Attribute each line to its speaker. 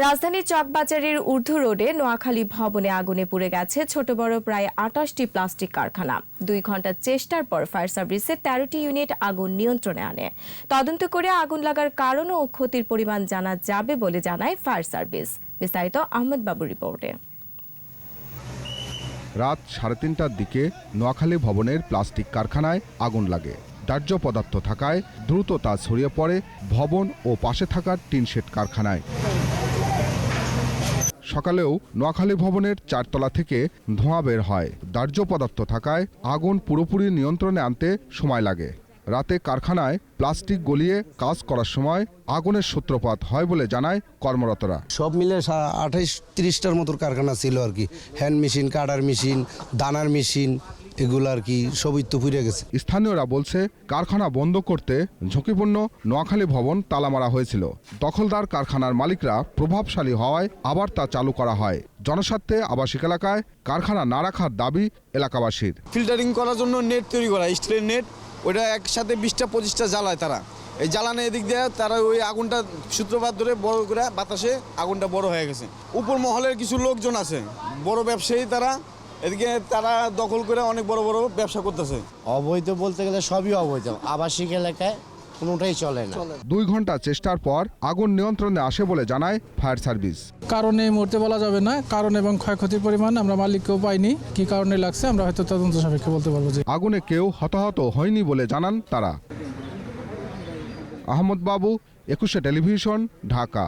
Speaker 1: রাজধানীর চকবাজারের ঊর্ধ্ব রোডে নোয়াখালী ভবনে আগুনে পুড়ে গেছে ছোট বড় প্রায় ২৮টি প্লাস্টিক কারখানা। ২ ঘন্টার চেষ্টার পর ফায়ার সার্ভিসের ১৩টি ইউনিট আগুন নিয়ন্ত্রণে আনে। তদন্ত করে আগুন লাগার কারণ ও ক্ষতির পরিমাণ জানা যাবে বলে জানায় ফায়ার সার্ভিস। বিস্তারিত আহমদ বাবুর রিপোর্টে।
Speaker 2: রাত ৩:৩০টার দিকে নোয়াখালী ভবনের প্লাস্টিক কারখানায় আগুন লাগে। দাহ্য পদার্থ থাকায় দ্রুত তা ছড়িয়ে পড়ে ভবন ও পাশে থাকা টিন শেড কারখানায়। সকালেও নোয়াখালী ভবনের ৪ তলা থেকে ধোঁয়া বের হয়। দাহ্য পদার্থ থাকায় আগুন পুরোপুরি নিয়ন্ত্রণে আনতে সময় লাগে। রাতে কারখানায় প্লাস্টিক গলিয়ে কাজ করার সময় আগুনের সূত্রপাত হয় বলে জানায় কর্মরতরা।
Speaker 3: সব মিলে ২৮-৩০টার মতো কারখানা ছিল আর কি। হ্যান্ড মেশিন, কাটার মেশিন, দানার মেশিন, এগুলো আর কি সবই তো পুড়ে গেছে।
Speaker 2: স্থানীয়রা বলছে কারখানা বন্ধ করতে ঝুঁকিপূর্ণ নোয়াখালী ভবন তালা মারা হয়েছিল। দখলদার কারখানার মালিকরা প্রভাবশালী হওয়ায় আবার তা চালু করা হয়। জনস্বার্থে আবাসিক এলাকায় কারখানা না রাখার দাবি এলাকাবাসীর।
Speaker 4: ফিল্টারিং করার জন্য নেট তৈরি করা, স্টিলের নেট, ওইটা একসাথে ২০টা-২৫টা জ্বালায় তারা। এই জ্বালানো এদিক দিয়ে তারা ওই আগুনটা সূত্রপাত ধরে বড় করে বাতাসে আগুনটা বড় হয়ে গেছে। উপর মহলের কিছু লোকজন আছে, বড় ব্যবসায়ী, তারা এদিকে তারা দখল করে অনেক বড় বড় ব্যবসা করতেছে।
Speaker 5: অবৈধ বলতে গেলে সবই অবৈধ, আবাসিক এলাকায় কোনোটাই চলে না।
Speaker 2: ২ ঘন্টা চেষ্টার পর আগুন নিয়ন্ত্রণে আসে বলে জানায় ফায়ার সার্ভিস।
Speaker 6: কারণ এই মুহূর্তে বলা যাবে না, কারণ এবং ক্ষয়ক্ষতির পরিমাণ আমরা মালিককেও পাইনি। কি কারণে লাগছে আমরা হয়তো তদন্ত সাপেক্ষে বলতে পারবো। যে
Speaker 2: আগুনে কেউ হতাহত হয়নি বলে জানান তারা। আহমদ বাবু, ২১শে টেলিভিশন, ঢাকা।